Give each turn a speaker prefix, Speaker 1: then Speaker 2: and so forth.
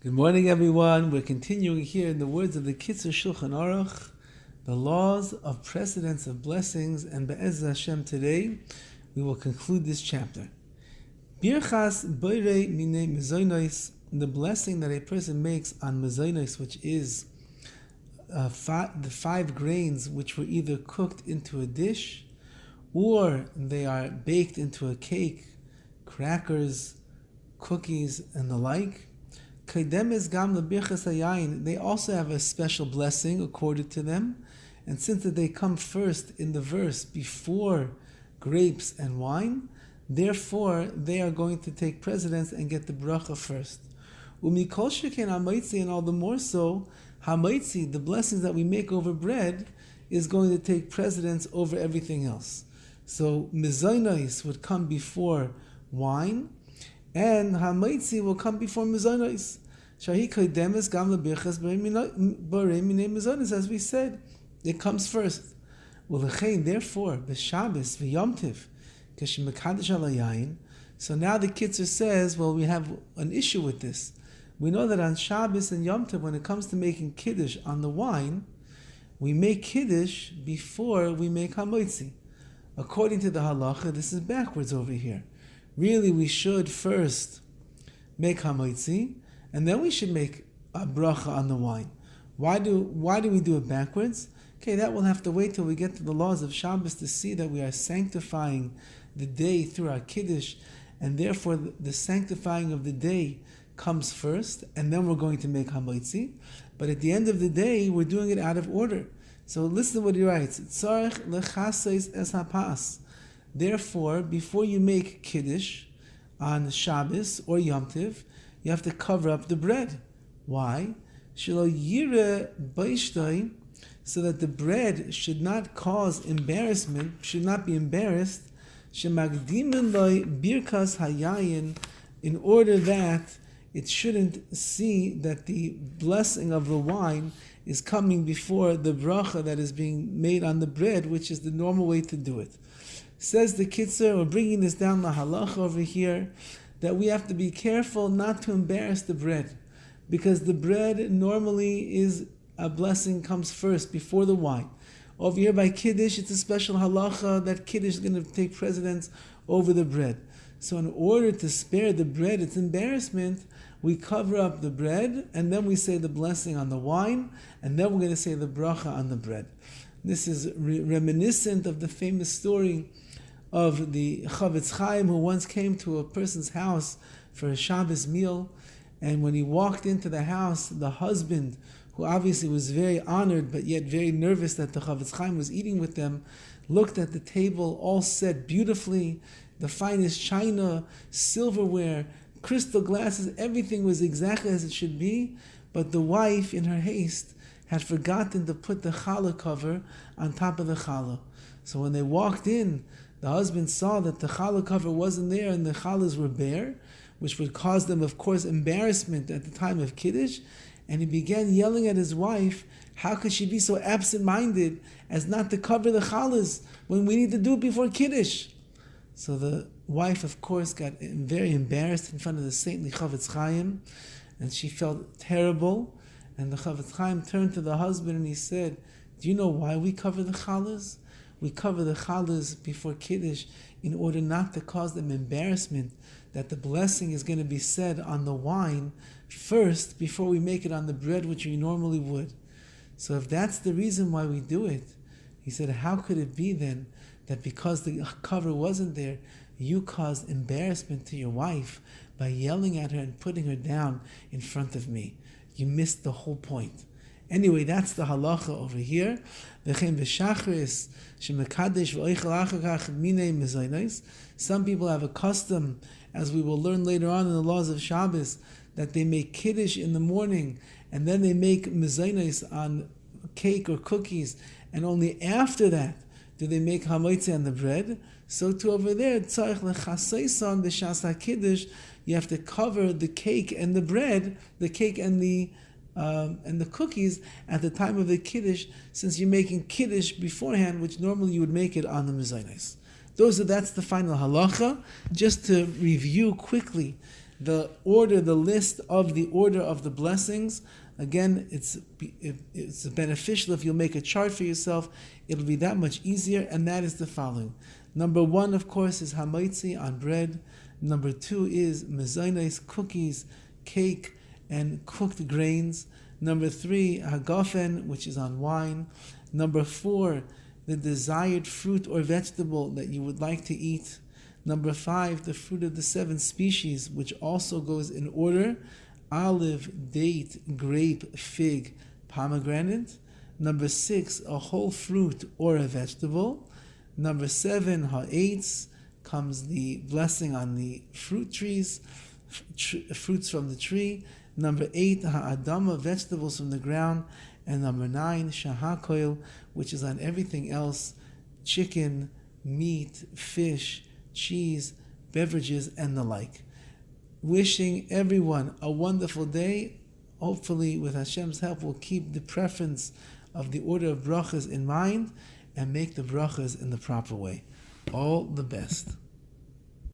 Speaker 1: Good morning, everyone. We're continuing here in the words of the Kitzur Shulchan Aruch, the laws of precedence of blessings, and Be'ez Hashem today, we will conclude this chapter. Birchas Boirei Minei Mezonos, the blessing that a person makes on Mezonos, which is the 5 grains which were either cooked into a dish, or they are baked into a cake, crackers, cookies, and the like. They also have a special blessing accorded to them, and since that they come first in the verse before grapes and wine, therefore they are going to take precedence and get the bracha first. And all the more so, Hamotzi, the blessings that we make over bread, is going to take precedence over everything else. So mezonos would come before wine, and Hamotzi will come before mezonos. As we said, it comes first. Therefore, b'Shabbos v'Yom Tov, so now the Kitzur says, well, we have an issue with this. We know that on Shabbos and Yom Tov, when it comes to making Kiddush on the wine, we make Kiddush before we make Hamotzi. According to the halacha, this is backwards over here. Really, we should first make Hamotzi, and then we should make a bracha on the wine. Why do we do it backwards? Okay, that we'll have to wait till we get to the laws of Shabbos to see that we are sanctifying the day through our Kiddush, and therefore the sanctifying of the day comes first, and then we're going to make Hamotzi. But at the end of the day, we're doing it out of order. So listen to what he writes. Tzarech lechasos es hapas. Therefore, before you make Kiddush on Shabbos or Yom Tov, you have to cover up the bread. Why? Shelo yireh b'ishtoi, so that the bread should not cause embarrassment, should not be embarrassed. Shemagdimin loy birkas hayayin, in order that it shouldn't see that the blessing of the wine is coming before the bracha that is being made on the bread, which is the normal way to do it. Says the Kitzur, we're bringing this down the halacha over here, that we have to be careful not to embarrass the bread, because the bread normally is a blessing comes first before the wine. Over here by Kiddush, it's a special halacha that Kiddush is going to take precedence over the bread. So in order to spare the bread its embarrassment, we cover up the bread, and then we say the blessing on the wine, and then we're going to say the bracha on the bread. This is reminiscent of the famous story of the Chavetz Chaim, who once came to a person's house for a Shabbos meal, and when he walked into the house, the husband, who obviously was very honored but yet very nervous that the Chavetz Chaim was eating with them, looked at the table all set beautifully, the finest china, silverware, crystal glasses, everything was exactly as it should be, but the wife, in her haste, had forgotten to put the challah cover on top of the challah. So when they walked in, the husband saw that the challah cover wasn't there and the challahs were bare, which would cause them, of course, embarrassment at the time of Kiddush, and he began yelling at his wife, how could she be so absent-minded as not to cover the challahs when we need to do it before Kiddush? So the wife, of course, got very embarrassed in front of the saintly Chavetz Chaim, and she felt terrible, and the Chavetz Chaim turned to the husband and he said, do you know why we cover the challahs? We cover the challahs before Kiddush in order not to cause them embarrassment, that the blessing is going to be said on the wine first before we make it on the bread, which we normally would. So if that's the reason why we do it, he said, how could it be then that because the cover wasn't there, you caused embarrassment to your wife by yelling at her and putting her down in front of me? You missed the whole point. Anyway, that's the halacha over here. Some people have a custom, as we will learn later on in the laws of Shabbos, that they make Kiddush in the morning, and then they make mezonos on cake or cookies, and only after that do they make Hamotzi on the bread. So too over there, you have to cover the cake and the bread, the cake and the cookies at the time of the Kiddush, since you're making Kiddush beforehand, which normally you would make it on the mezonos. That's the final halacha. Just to review quickly, the order, the list of the order of the blessings. Again, it's beneficial if you'll make a chart for yourself. It'll be that much easier, and that is the following. Number 1, of course, is Hamotzi on bread. Number 2 is mezainos, cookies, cake, and cooked grains. Number 3, Hagafen, which is on wine. Number 4, the desired fruit or vegetable that you would like to eat. Number 5, the fruit of the 7 species, which also goes in order: olive, date, grape, fig, pomegranate. Number 6, a whole fruit or a vegetable. Number 7, ha'etz, comes the blessing on the fruit trees, fruits from the tree. Number 8, ha'adama, vegetables from the ground. And number 9, shahakoil, which is on everything else: chicken, meat, fish, cheese, beverages, and the like. Wishing everyone a wonderful day. Hopefully, with Hashem's help, we'll keep the preference of the order of brachas in mind and make the brachas in the proper way. All the best.